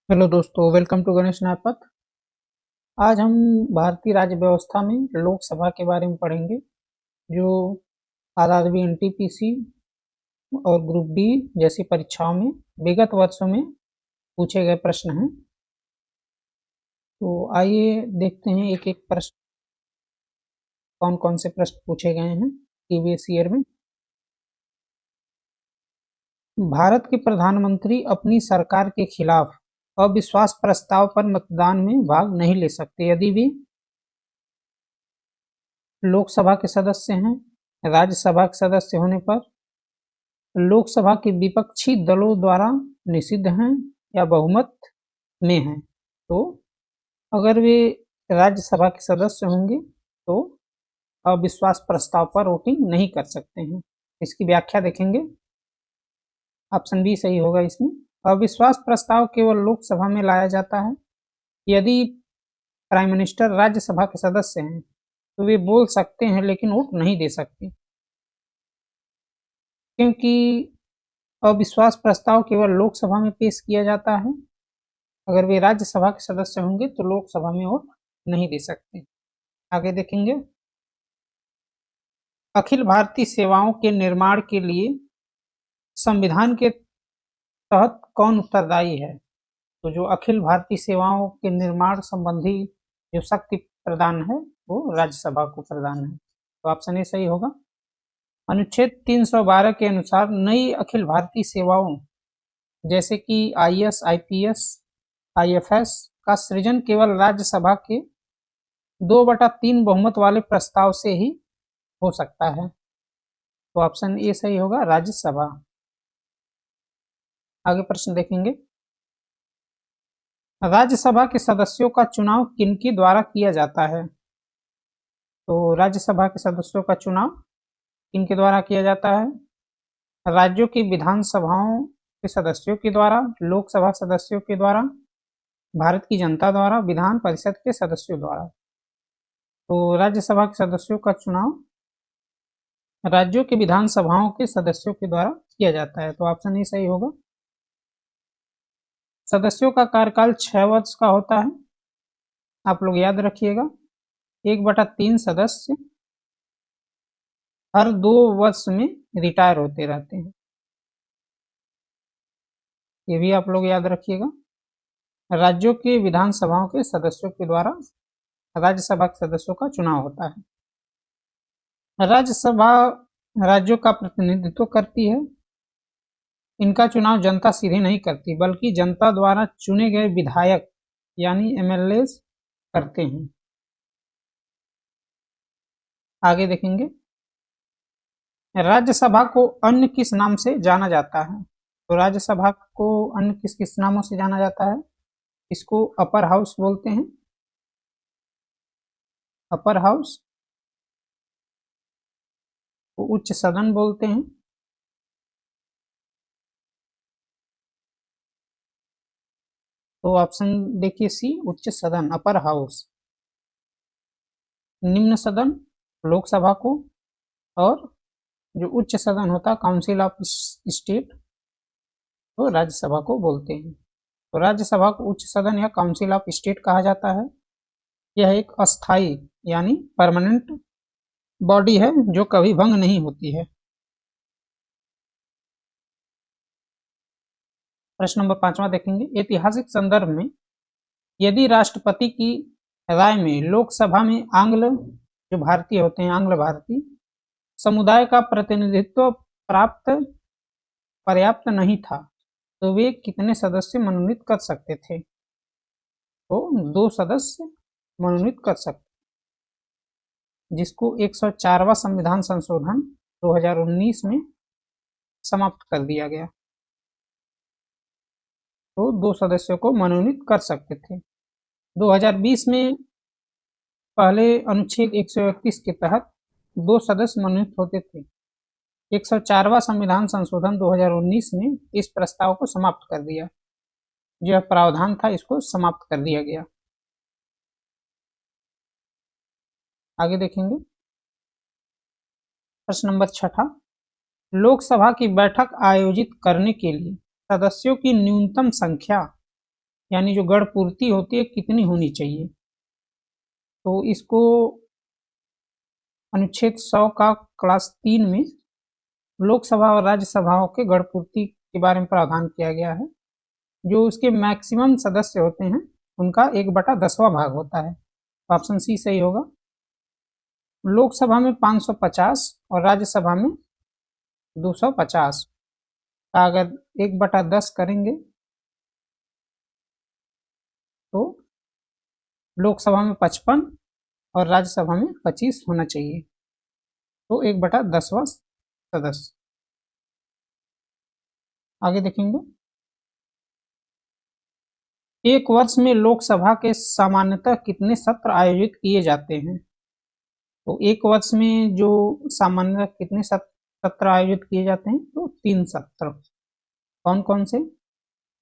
Hello दोस्तों, welcome to Ganesh न्यायपथ। आज हम भारतीय राज्य व्यवस्था में लोकसभा के बारे में पढ़ेंगे, जो आरआरबी, एनटीपीसी और ग्रुप डी जैसी परीक्षाओं में विगत वर्षों में पूछे गए प्रश्न हैं। तो आइए देखते हैं एक एक प्रश्न, कौन कौन से प्रश्न पूछे गए हैं प्रीवियस ईयर में। भारत के प्रधानमंत्री अपनी सरकार के खिलाफ अविश्वास प्रस्ताव पर मतदान में भाग नहीं ले सकते यदि वे लोकसभा के सदस्य हैं, राज्यसभा के सदस्य होने पर, लोकसभा के विपक्षी दलों द्वारा निषिद्ध हैं या बहुमत में हैं। तो अगर वे राज्यसभा के सदस्य होंगे तो अविश्वास प्रस्ताव पर वोटिंग नहीं कर सकते हैं। इसकी व्याख्या देखेंगे। ऑप्शन बी सही होगा इसमें। अविश्वास प्रस्ताव केवल लोकसभा में लाया जाता है यदि प्राइम मिनिस्टर राज्यसभा के सदस्य हैं, तो वे बोल सकते हैं लेकिन वोट नहीं दे सकते, क्योंकि अविश्वास प्रस्ताव केवल लोकसभा में पेश किया जाता है। अगर वे राज्यसभा के सदस्य होंगे तो लोकसभा में वोट नहीं दे सकते। आगे देखेंगे। अखिल भारतीय सेवाओं के निर्माण के लिए संविधान के तहत कौन उत्तरदायी है? तो जो अखिल भारतीय सेवाओं के निर्माण संबंधी जो शक्ति प्रदान है वो राज्यसभा को प्रदान है। तो ऑप्शन ए सही होगा। अनुच्छेद 312 के अनुसार नई अखिल भारतीय सेवाओं जैसे कि आईएएस, आईपीएस, आईएफएस का सृजन केवल राज्यसभा के 2/3 बहुमत वाले प्रस्ताव से ही हो सकता है। तो ऑप्शन ए सही होगा, राज्यसभा। आगे प्रश्न देखेंगे। राज्यसभा के सदस्यों का चुनाव किनके द्वारा किया जाता है? तो राज्यसभा के सदस्यों का चुनाव किनके द्वारा किया जाता है? राज्यों की विधानसभाओं के सदस्यों के द्वारा, लोकसभा सदस्यों के द्वारा, भारत की जनता द्वारा, विधान परिषद के सदस्यों द्वारा। तो राज्यसभा के सदस्यों का चुनाव राज्यों के विधानसभाओं के सदस्यों के द्वारा किया जाता है। तो ऑप्शन ए सही होगा। सदस्यों का कार्यकाल 6 वर्ष का होता है। आप लोग याद रखिएगा, 1/3 सदस्य हर 2 वर्ष में रिटायर होते रहते हैं। ये भी आप लोग याद रखिएगा। राज्यों के विधानसभाओं के सदस्यों के द्वारा राज्यसभा के सदस्यों का चुनाव होता है। राज्यसभा राज्यों का प्रतिनिधित्व करती है। इनका चुनाव जनता सीधे नहीं करती, बल्कि जनता द्वारा चुने गए विधायक यानी एमएलए करते हैं। आगे देखेंगे। राज्यसभा को अन्य किस नाम से जाना जाता है? तो राज्यसभा को अन्य किस किस नामों से जाना जाता है? इसको अपर हाउस बोलते हैं, अपर हाउस को उच्च सदन बोलते हैं, तो ऑप्शन देखिए सी, उच्च सदन, अपर हाउस। निम्न सदन लोकसभा को, और जो उच्च सदन होता है काउंसिल ऑफ स्टेट, तो राज्यसभा को बोलते हैं। तो राज्यसभा को उच्च सदन या काउंसिल ऑफ स्टेट कहा जाता है। यह एक अस्थाई यानी परमानेंट बॉडी है जो कभी भंग नहीं होती है। प्रश्न नंबर 5वां देखेंगे। ऐतिहासिक संदर्भ में यदि राष्ट्रपति की राय में लोकसभा में आंग्ल जो भारतीय होते हैं, आंग्ल भारतीय समुदाय का प्रतिनिधित्व प्राप्त पर्याप्त नहीं था, तो वे कितने सदस्य मनोनीत कर सकते थे? तो 2 सदस्य मनोनीत कर सकते, जिसको 104वां संविधान संशोधन 2019 में समाप्त कर दिया गया। तो 2 सदस्यों को मनोनीत कर सकते थे। 2020 में पहले अनुच्छेद 131 के तहत 2 सदस्य मनोनीत होते थे। 104वां संविधान संशोधन 2019 में इस प्रस्ताव को समाप्त कर दिया। जो प्रावधान था इसको समाप्त कर दिया गया। आगे देखेंगे। प्रश्न नंबर 6, लोकसभा की बैठक आयोजित करने के लिए सदस्यों की न्यूनतम संख्या यानी जो गढ़ पूर्ति होती है कितनी होनी चाहिए। तो इसको अनुच्छेद 100 का क्लास 3 में लोकसभा और राज्यसभाओं के गढ़ पूर्ति के बारे में प्रावधान किया गया है। जो उसके मैक्सिमम सदस्य होते हैं उनका 1/10वां भाग होता है। तो ऑप्शन सी सही होगा। लोकसभा में 550 और राज्यसभा में 250 का अगर 1/10 करेंगे तो लोकसभा में 55 और राज्यसभा में 25 होना चाहिए। तो 1/10वां सदस्य। आगे देखेंगे, एक वर्ष में लोकसभा के सामान्यतः कितने सत्र आयोजित किए जाते हैं। तो एक वर्ष में जो सामान्यतः कितने सत्र आयोजित किए जाते हैं, तो 3 सत्र। कौन कौन से?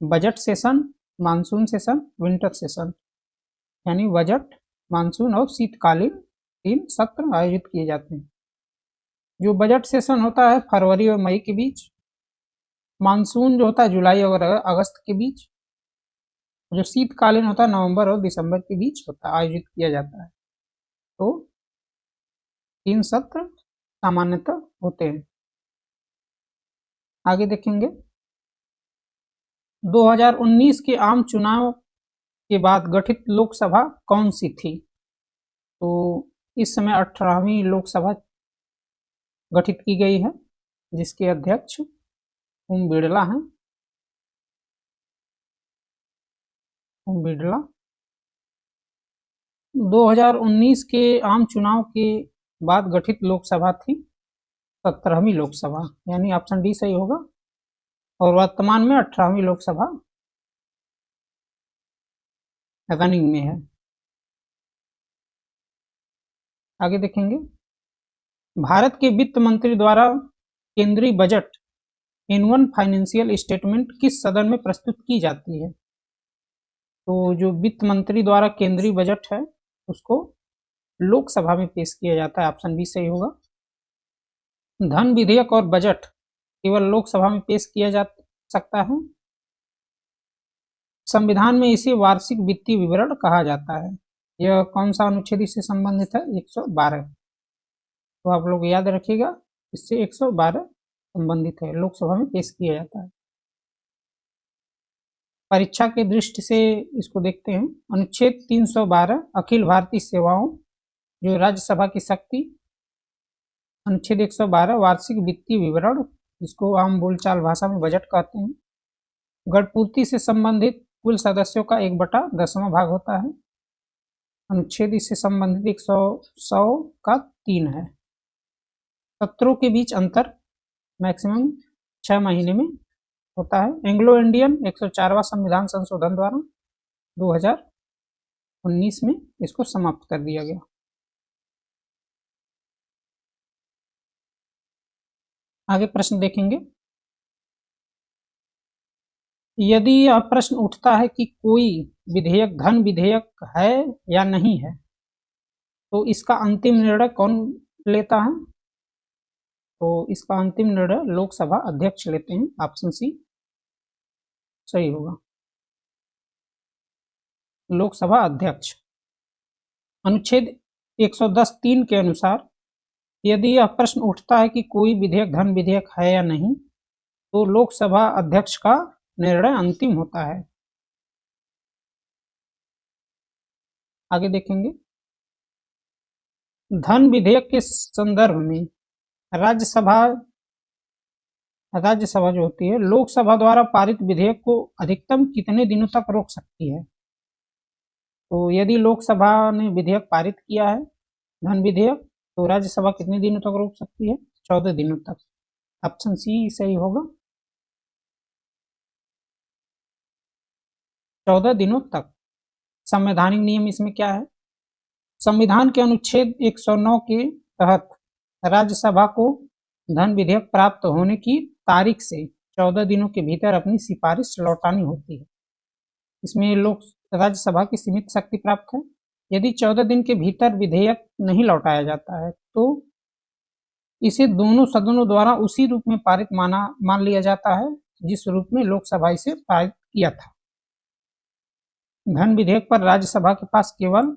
Budget session, monsoon session, winter session. यानी बजट, मानसून और शीतकालीन 3 सत्र आयोजित किए जाते हैं। जो बजट सेशन होता है फरवरी और मई के बीच, मानसून जो होता है जुलाई और अगस्त के बीच, जो शीतकालीन होता है नवंबर और दिसंबर के बीच होता है, आयोजित किया जाता है। तो 3 सत्र सामान्यतः होते हैं। आगे देखेंगे, 2019 के आम चुनाव के बाद गठित लोकसभा कौन सी थी। तो इस समय 18वीं लोकसभा गठित की गई है, जिसके अध्यक्ष ओम बिड़ला हैं। ओम बिड़ला 2019 के आम चुनाव के बाद गठित लोकसभा थी 17वीं लोकसभा, यानी ऑप्शन डी सही होगा। और वर्तमान में 18वीं लोकसभा रनिंग में है। आगे देखेंगे, भारत के वित्त मंत्री द्वारा केंद्रीय बजट एनुअल फाइनेंशियल स्टेटमेंट किस सदन में प्रस्तुत की जाती है। तो जो वित्त मंत्री द्वारा केंद्रीय बजट है उसको लोकसभा में पेश किया जाता है। ऑप्शन बी सही होगा। धन विधेयक और बजट केवल लोकसभा में पेश किया जा सकता है। संविधान में इसे वार्षिक वित्तीय विवरण कहा जाता है। यह कौन सा अनुच्छेद इससे संबंधित है? 112। तो आप लोग याद रखिएगा, इससे 112 संबंधित है, लोकसभा में पेश किया जाता है। परीक्षा के दृष्टि से इसको देखते हैं। अनुच्छेद 312 अखिल भारतीय सेवाओं जो राज्यसभा की शक्ति। अनुच्छेद 112 वार्षिक वित्तीय विवरण, जिसको आम बोलचाल भाषा में बजट कहते हैं। गढ़पूर्ति से संबंधित कुल सदस्यों का 1/10वां भाग होता है। अनुच्छेद इससे संबंधित 100 का 3 है। सत्रों के बीच अंतर मैक्सिमम 6 महीने में होता है। एंग्लो इंडियन 104वां संविधान संशोधन द्वारा 2019 में इसको समाप्त कर दिया गया। आगे प्रश्न देखेंगे। यदि यह प्रश्न उठता है कि कोई विधेयक धन विधेयक है या नहीं है, तो इसका अंतिम निर्णय कौन लेता है। तो इसका अंतिम निर्णय लोकसभा अध्यक्ष लेते हैं। ऑप्शन सी सही होगा, लोकसभा अध्यक्ष। अनुच्छेद 110(3) के अनुसार यदि यह प्रश्न उठता है कि कोई विधेयक धन विधेयक है या नहीं, तो लोकसभा अध्यक्ष का निर्णय अंतिम होता है। आगे देखेंगे, धन विधेयक के संदर्भ में राज्यसभा जो होती है लोकसभा द्वारा पारित विधेयक को अधिकतम कितने दिनों तक रोक सकती है। तो यदि लोकसभा ने विधेयक पारित किया है धन विधेयक, तो राज्यसभा कितने दिनों तक रोक सकती है? 14 दिनों तक। ऑप्शन सी सही होगा, 14 दिनों तक। संवैधानिक नियम इसमें क्या है? संविधान के अनुच्छेद 109 के तहत राज्यसभा को धन विधेयक प्राप्त होने की तारीख से 14 दिनों के भीतर अपनी सिफारिश लौटानी होती है। इसमें राज्यसभा की सीमित शक्ति प्राप्त है। यदि 14 दिन के भीतर विधेयक नहीं लौटाया जाता है तो इसे दोनों सदनों द्वारा उसी रूप में पारित मान लिया जाता है जिस रूप में लोकसभा इसे पारित किया था। धन विधेयक पर राज्यसभा के पास केवल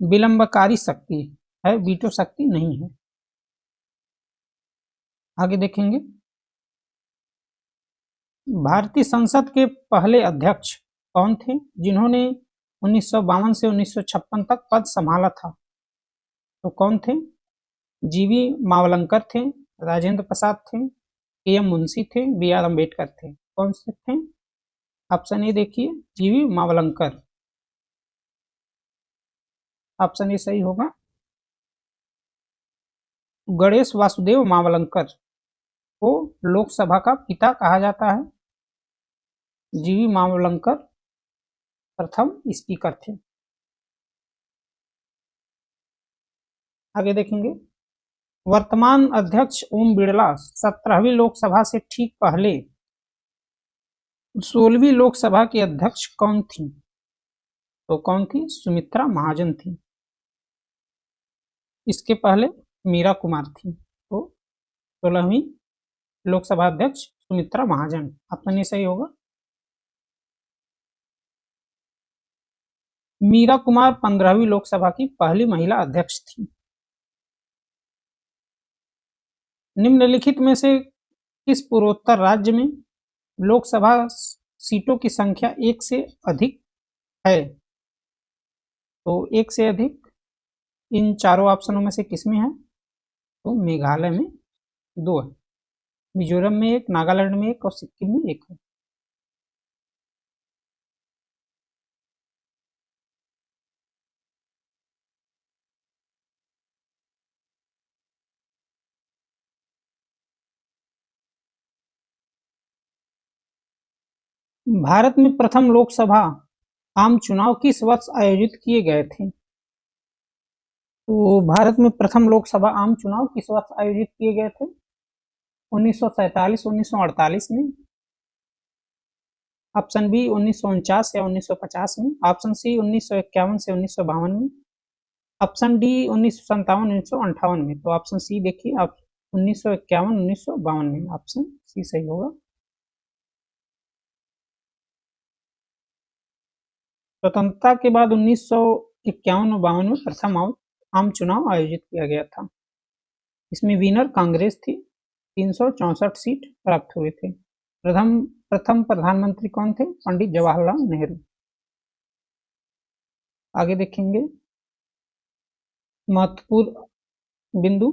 विलंबकारी शक्ति है, वीटो शक्ति नहीं है। आगे देखेंगे, भारतीय संसद के पहले अध्यक्ष कौन थे जिन्होंने 1952 से 1956 तक पद संभाला था? तो कौन थे? जीवी मावलंकर थे, राजेंद्र प्रसाद थे, के.एम. मुंशी थे, बी.आर. अम्बेडकर थे। कौन से थे? ऑप्शन ए देखिए, जीवी मावलंकर। ऑप्शन ए सही होगा। गणेश वासुदेव मावलंकर को लोकसभा का पिता कहा जाता है। जीवी मावलंकर प्रथम स्पीकर थे। आगे देखेंगे, वर्तमान अध्यक्ष ओम बिड़ला 17वीं लोकसभा से ठीक पहले 16वीं लोकसभा की अध्यक्ष कौन थी? तो कौन थी? सुमित्रा महाजन थी। इसके पहले मीरा कुमार थी। तो 16वीं लोकसभा अध्यक्ष सुमित्रा महाजन। ऑप्शन ए सही होगा। मीरा कुमार 15वीं लोकसभा की पहली महिला अध्यक्ष थी। निम्नलिखित में से किस पूर्वोत्तर राज्य में लोकसभा सीटों की संख्या एक से अधिक है? तो एक से अधिक इन चारों ऑप्शनों में से किसमें है? तो मेघालय में 2 है, मिजोरम में 1, नागालैंड में 1 और सिक्किम में 1 है। भारत में प्रथम लोकसभा आम चुनाव किस वर्ष आयोजित किए गए थे? तो भारत में प्रथम लोकसभा आम चुनाव किस वर्ष आयोजित किए गए थे? 1947, 1948 में। ऑप्शन बी 1949 या 1950 में। ऑप्शन सी 1951 से 1952 में। ऑप्शन डी 1957, 1958 में। तो ऑप्शन सी देखिए, आप 1951, 1952 में। ऑप्शन सी सही होगा। स्वतंत्रता के बाद 1951 और 52 में प्रथम आम चुनाव आयोजित किया गया था। इसमें विनर कांग्रेस थी, 364 सीट प्राप्त हुए थे। प्रथम प्रधानमंत्री कौन थे? पंडित जवाहरलाल नेहरू। आगे देखेंगे, महत्वपूर्ण बिंदु,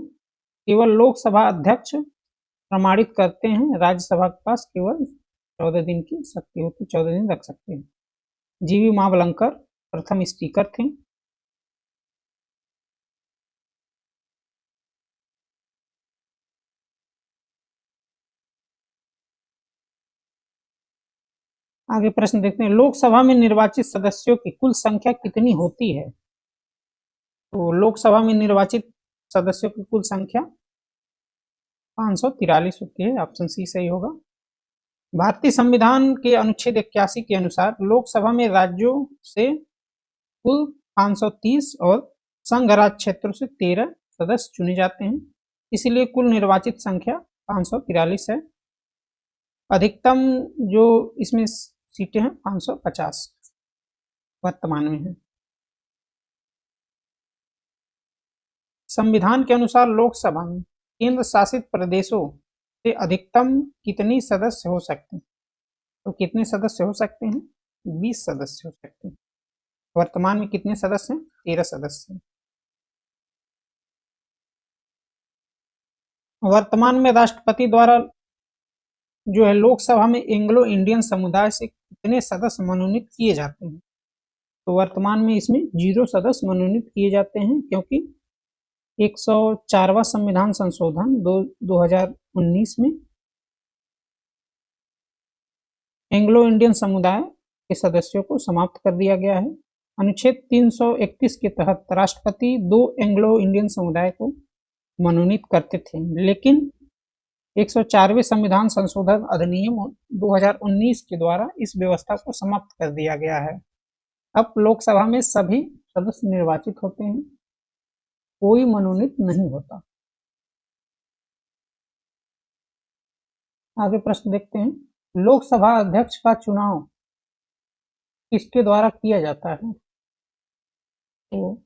केवल लोकसभा अध्यक्ष प्रमाणित करते हैं, राज्यसभा के पास केवल 14 दिन की शक्ति होती, 14 दिन रख सकते हैं। जीवी मावलंकर प्रथम स्पीकर थे। आगे प्रश्न देखते हैं, लोकसभा में निर्वाचित सदस्यों की कुल संख्या कितनी होती है? तो लोकसभा में निर्वाचित सदस्यों की कुल संख्या 543 होती है। ऑप्शन सी सही होगा। भारतीय संविधान के अनुच्छेद 81 के अनुसार लोकसभा में राज्यों से कुल 530 और संघ राज्य क्षेत्रों से 13 सदस्य चुने जाते हैं, इसलिए कुल निर्वाचित संख्या 543 है। अधिकतम जो इसमें सीटें हैं 550 वर्तमान में है। संविधान के अनुसार लोकसभा में केंद्र शासित प्रदेशों से अधिकतम कितनी सदस्य हो सकते हैं? तो कितने सदस्य हो सकते हैं? 20 सदस्य हो सकते हैं। वर्तमान में कितने सदस्य हैं? 13 सदस्य हैं। वर्तमान में राष्ट्रपति द्वारा जो है लोकसभा में एंग्लो इंडियन समुदाय से कितने सदस्य मनोनीत किए जाते हैं? तो वर्तमान में इसमें 0 सदस्य मनोनीत किए जाते हैं, क्योंकि 104वां संविधान संशोधन 2019 में एंग्लो इंडियन समुदाय के सदस्यों को समाप्त कर दिया गया है। अनुच्छेद 331 के तहत राष्ट्रपति 2 एंग्लो इंडियन समुदाय को मनोनीत करते थे, लेकिन 104वें संविधान संशोधन अधिनियम 2019 के द्वारा इस व्यवस्था को समाप्त कर दिया गया है। अब लोकसभा में सभी सदस्य निर्वाचित होते हैं, कोई मनोनीत नहीं होता। आगे प्रश्न देखते हैं, लोकसभा अध्यक्ष का चुनाव किसके द्वारा किया जाता है? तो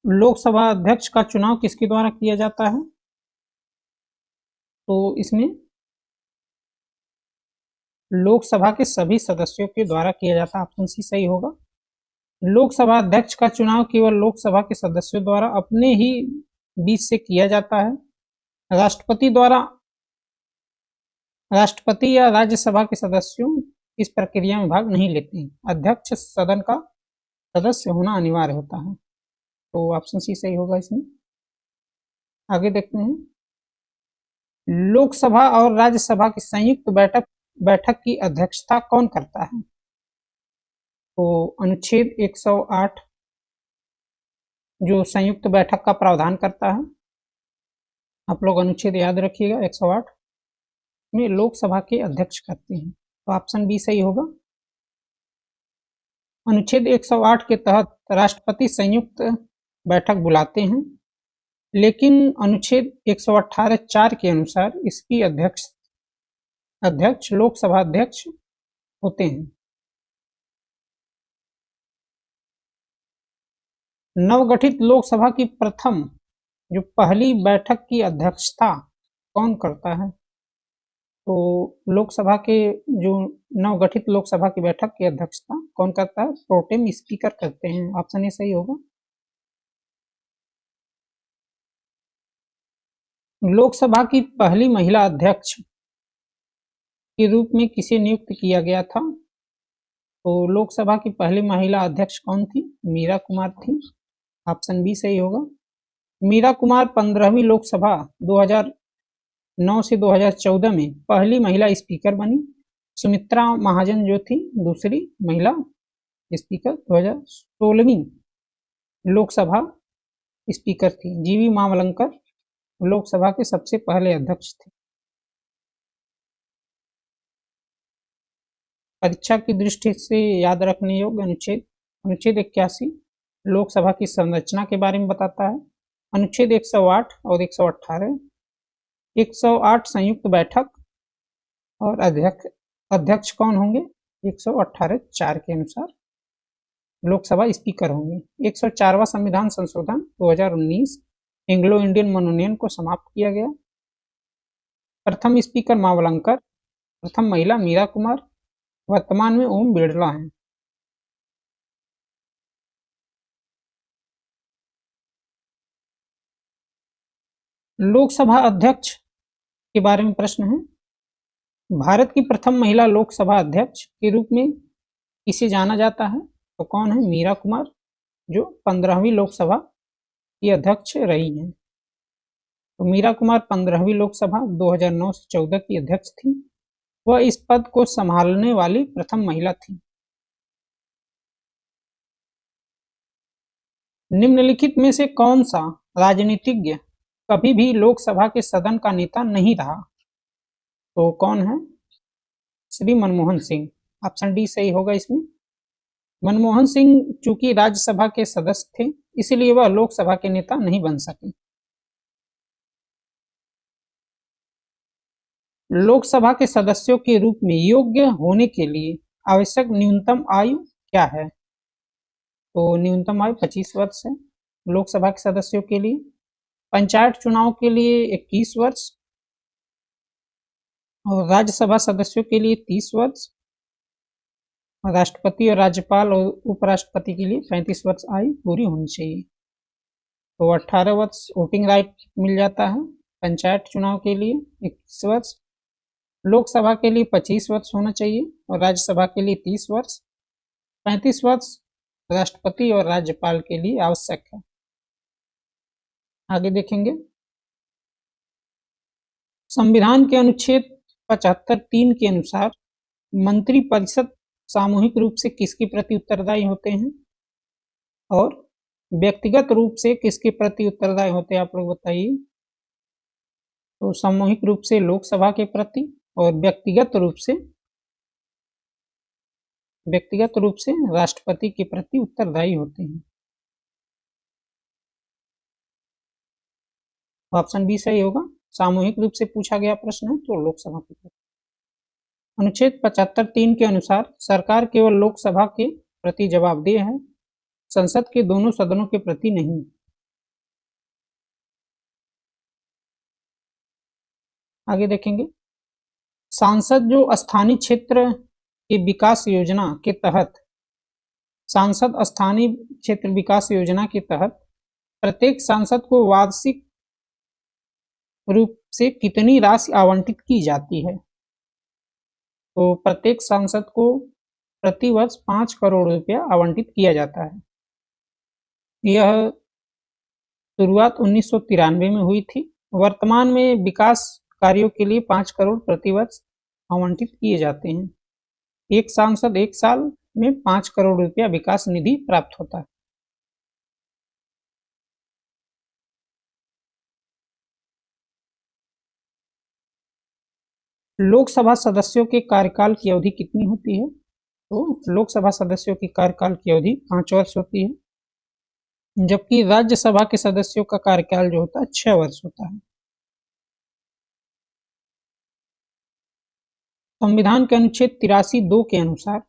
लोकसभा अध्यक्ष का चुनाव किसके द्वारा किया जाता है? तो इसमें लोकसभा के सभी सदस्यों के द्वारा किया जाता है। ऑप्शन सी सही होगा। लोकसभा अध्यक्ष का चुनाव केवल लोकसभा के सदस्यों द्वारा अपने ही बीच से किया जाता है। राष्ट्रपति द्वारा राष्ट्रपति या राज्यसभा के सदस्यों इस प्रक्रिया में भाग नहीं लेते हैं। अध्यक्ष सदन का सदस्य होना अनिवार्य होता है। तो ऑप्शन सी सही होगा इसमें। आगे देखते हैं, लोकसभा और राज्यसभा की संयुक्त बैठक की अध्यक्षता कौन करता है? तो अनुच्छेद 108 जो संयुक्त बैठक का प्रावधान करता है, आप लोग अनुच्छेद याद रखिएगा, 108 में लोकसभा के अध्यक्ष करते हैं। तो ऑप्शन बी सही होगा। अनुच्छेद 108 के तहत राष्ट्रपति संयुक्त बैठक बुलाते हैं, लेकिन अनुच्छेद 118(4) के अनुसार इसकी अध्यक्ष लोकसभा अध्यक्ष होते हैं। नवगठित लोकसभा की जो पहली बैठक की अध्यक्षता कौन करता है? तो लोकसभा के जो नवगठित लोकसभा की बैठक की अध्यक्षता कौन करता है? प्रोटेम स्पीकर करते हैं। ऑप्शन ए सही होगा। लोकसभा की पहली महिला अध्यक्ष के रूप में किसे नियुक्त किया गया था? तो लोकसभा की पहली महिला अध्यक्ष कौन थी? मीरा कुमार थी। ऑप्शन बी सही होगा। मीरा कुमार 15वीं लोकसभा 2009 से 2014 में पहली महिला स्पीकर बनी। सुमित्रा महाजन जो थी दूसरी महिला स्पीकर 2016वीं लोकसभा स्पीकर थी। जीवी मावलंकर लोकसभा के सबसे पहले अध्यक्ष थे। परीक्षा की दृष्टि से याद रखने योग्य अनुच्छेद 81 लोकसभा की संरचना के बारे में बताता है। अनुच्छेद 108 और 118, 108 संयुक्त बैठक और अध्यक्ष कौन होंगे? 118(4) के अनुसार लोकसभा स्पीकर होंगे। 104वां संविधान संशोधन 2019 एंग्लो इंडियन मनोनयन को समाप्त किया गया। प्रथम स्पीकर मावलंकर, प्रथम महिला मीरा कुमार, वर्तमान में ओम बिड़ला हैं। लोकसभा अध्यक्ष के बारे में प्रश्न है। भारत की प्रथम महिला लोकसभा अध्यक्ष के रूप में किसे जाना जाता है? तो कौन है? मीरा कुमार, जो 15वीं लोकसभा की अध्यक्ष रही हैं। तो मीरा कुमार 15वीं लोकसभा 2009 से 14 की अध्यक्ष थी। वह इस पद को संभालने वाली प्रथम महिला थी। निम्नलिखित में से कौन सा राजनीतिज्ञ कभी भी लोकसभा के सदन का नेता नहीं रहा? तो कौन है? श्री मनमोहन सिंह। ऑप्शन डी सही होगा इसमें। मनमोहन सिंह चूंकि राज्यसभा के सदस्य थे, इसलिए वह लोकसभा के नेता नहीं बन सके। लोकसभा के सदस्यों के रूप में योग्य होने के लिए आवश्यक न्यूनतम आयु क्या है? तो न्यूनतम आयु 25 वर्ष है लोकसभा के सदस्यों के लिए। पंचायत चुनाव के लिए 21 वर्ष और राज्यसभा सदस्यों के लिए 30 वर्ष, राष्ट्रपति और राज्यपाल और उपराष्ट्रपति के लिए 35 वर्ष आयु पूरी होनी चाहिए। तो 18 वर्ष वोटिंग राइट मिल जाता है। पंचायत चुनाव के लिए 21 वर्ष, लोकसभा के लिए 25 वर्ष होना चाहिए और राज्यसभा के लिए 30 वर्ष, 35 वर्ष राष्ट्रपति और राज्यपाल के लिए आवश्यक है। आगे देखेंगे, संविधान के अनुच्छेद 75(3) के अनुसार मंत्रिपरिषद सामूहिक रूप से किसके प्रति उत्तरदायी होते हैं और व्यक्तिगत रूप से किसके प्रति उत्तरदायी होते हैं? आप लोग बताइए। तो सामूहिक रूप से लोकसभा के प्रति और व्यक्तिगत रूप से राष्ट्रपति के प्रति उत्तरदायी होते हैं। ऑप्शन बी सही होगा। सामूहिक रूप से पूछा गया प्रश्न है तो लोकसभा के प्रति। अनुच्छेद 75(3) के अनुसार सरकार केवल लोकसभा के प्रति जवाबदेह है, संसद के दोनों सदनों के प्रति नहीं। आगे देखेंगे, सांसद जो स्थानीय क्षेत्र के विकास योजना के तहत सांसद स्थानीय क्षेत्र विकास योजना के तहत प्रत्येक सांसद को वार्षिक रूप से कितनी राशि आवंटित की जाती है? तो प्रत्येक सांसद को प्रति वर्ष 5 करोड़ रुपया आवंटित किया जाता है। यह शुरुआत 1993 में हुई थी। वर्तमान में विकास कार्यों के लिए 5 करोड़ प्रति वर्ष आवंटित किए जाते हैं। एक सांसद एक साल में 5 करोड़ रुपया विकास निधि प्राप्त होता है। लोकसभा सदस्यों के कार्यकाल की अवधि कितनी होती है? तो लोकसभा सदस्यों की कार्यकाल की अवधि 5 वर्ष होती है, जबकि राज्यसभा के सदस्यों का कार्यकाल जो होता है 6 वर्ष होता है। संविधान के अनुच्छेद 83(2) के अनुसार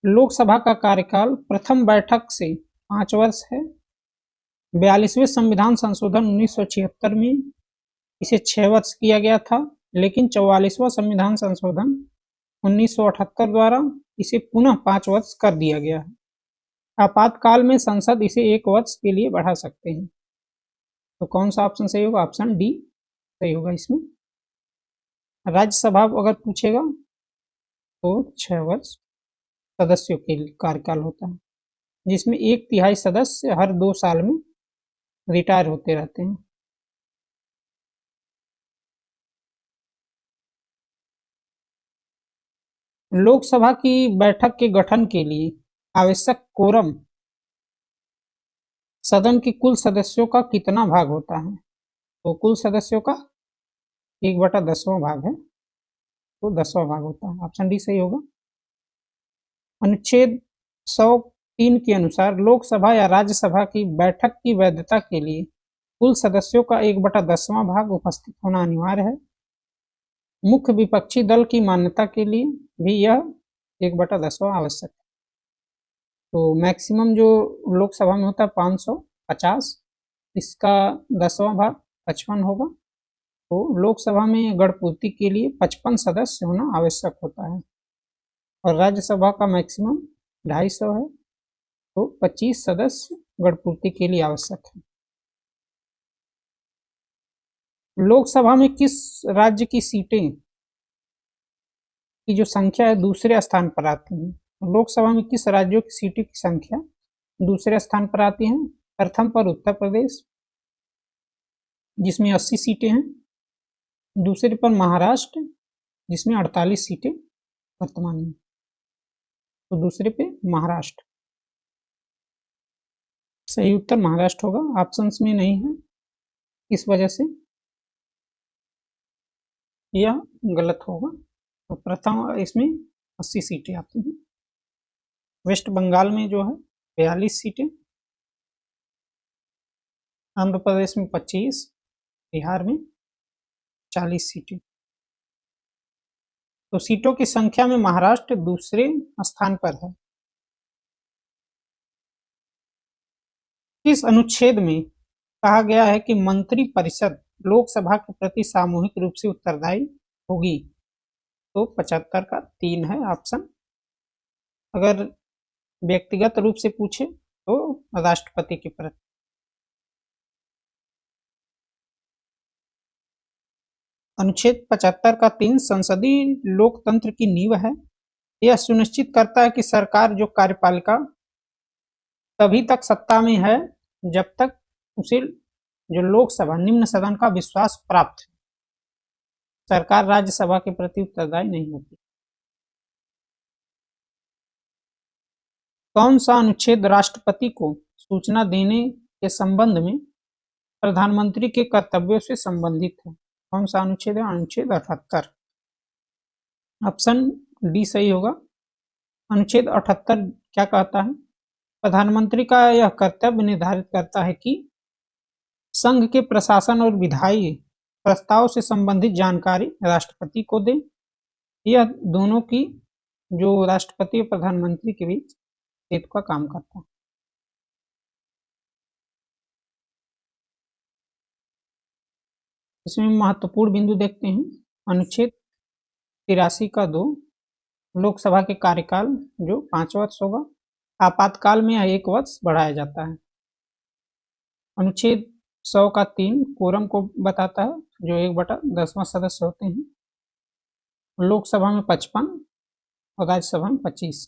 लोकसभा का कार्यकाल प्रथम बैठक से 5 वर्ष है। 42वें संविधान संशोधन 1976 में इसे 6 वर्ष किया गया था, लेकिन 44वां संविधान संशोधन 1978 द्वारा इसे पुनः 5 वर्ष कर दिया गया है। आपातकाल में संसद इसे 1 वर्ष के लिए बढ़ा सकते हैं। तो कौन सा ऑप्शन सही होगा? ऑप्शन डी सही होगा इसमें। राज्यसभा अगर पूछेगा तो 6 वर्ष सदस्यों के कार्यकाल होता है, जिसमें 1/3 सदस्य हर 2 साल में रिटायर होते रहते हैं। लोकसभा की बैठक के गठन के लिए आवश्यक कोरम सदन के कुल सदस्यों का कितना भाग होता है? तो कुल सदस्यों का 1/10वां भाग है, तो 10वां भाग होता है। ऑप्शन डी सही होगा। अनुच्छेद 103 के अनुसार लोकसभा या राज्यसभा की बैठक की वैधता के लिए कुल सदस्यों का 1/10वां भाग उपस्थित होना अनिवार्य है। मुख्य विपक्षी दल की मान्यता के लिए भी यह 1/10वां आवश्यक है। तो मैक्सिमम जो लोकसभा में होता है 550, इसका 10वां भाग 55 होगा। तो लोकसभा में गणपूर्ति के लिए 55 सदस्य होना आवश्यक होता है, और राज्यसभा का मैक्सिमम 250 है, तो 25 सदस्य गणपूर्ति के लिए आवश्यक है। लोकसभा में किस राज्य की सीटें की जो संख्या है दूसरे स्थान पर आती है? लोकसभा में किस राज्यों की सीटों की संख्या दूसरे स्थान पर आती है? प्रथम पर उत्तर प्रदेश, जिसमें 80 सीटें हैं। दूसरे पर महाराष्ट्र, जिसमें 48 सीटें वर्तमान में। तो दूसरे पे महाराष्ट्र, सही उत्तर महाराष्ट्र होगा। ऑप्शंस में नहीं है, इस वजह से यह गलत होगा। तो प्रथम इसमें 80 सीटें आती हैं। वेस्ट बंगाल में जो है 42 सीटें, आंध्र प्रदेश में 25, बिहार में 40 सीटें। तो सीटों की संख्या में महाराष्ट्र दूसरे स्थान पर है। इस अनुच्छेद में कहा गया है कि मंत्री परिषद लोकसभा के प्रति सामूहिक रूप से उत्तरदायी होगी? तो 75 का 3 है ऑप्शन। अगर व्यक्तिगत रूप से पूछे तो राष्ट्रपति के प्रति। अनुच्छेद 75 का 3 संसदीय लोकतंत्र की नींव है। यह सुनिश्चित करता है कि सरकार जो कार्यपालिका तभी तक सत्ता में है जब तक उसे जो लोकसभा निम्न सदन का विश्वास प्राप्त है। सरकार राज्यसभा के प्रति उत्तरदायी नहीं होती। कौन सा अनुच्छेद राष्ट्रपति को सूचना देने के संबंध में प्रधानमंत्री के कर्तव्यों से संबंधित है? कौन सा अनुच्छेद है? अनुच्छेद 78। ऑप्शन डी सही होगा। अनुच्छेद 78 क्या कहता है? प्रधानमंत्री का यह कर्तव्य निर्धारित करता है कि संघ के प्रशासन और विधायी प्रस्ताव से संबंधित जानकारी राष्ट्रपति को दें। यह दोनों की जो राष्ट्रपति और प्रधानमंत्री के बीच सेतु का काम करता है। इसमें महत्वपूर्ण बिंदु देखते हैं। अनुच्छेद 83 का 2, लोकसभा के कार्यकाल जो 5 वर्ष होगा, आपातकाल में 1 वर्ष बढ़ाया जाता है। अनुच्छेद 100 का 3 कोरम को बताता है, जो 1/10वां सदस्य होते हैं। लोकसभा में 55 और राज्यसभा में 25।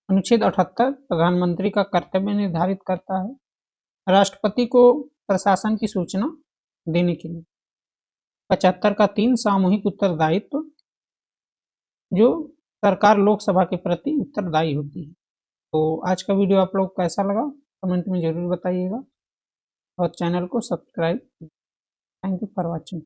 अनुच्छेद 78 प्रधानमंत्री का कर्तव्य निर्धारित करता है, राष्ट्रपति को प्रशासन की सूचना देने के लिए। 75 का 3 सामूहिक उत्तरदायित्व, जो सरकार लोकसभा के प्रति उत्तरदायी होती है। तो आज का वीडियो आप लोग कैसा लगा कमेंट में जरूर बताइएगा और चैनल को subscribe. Thank you for watching.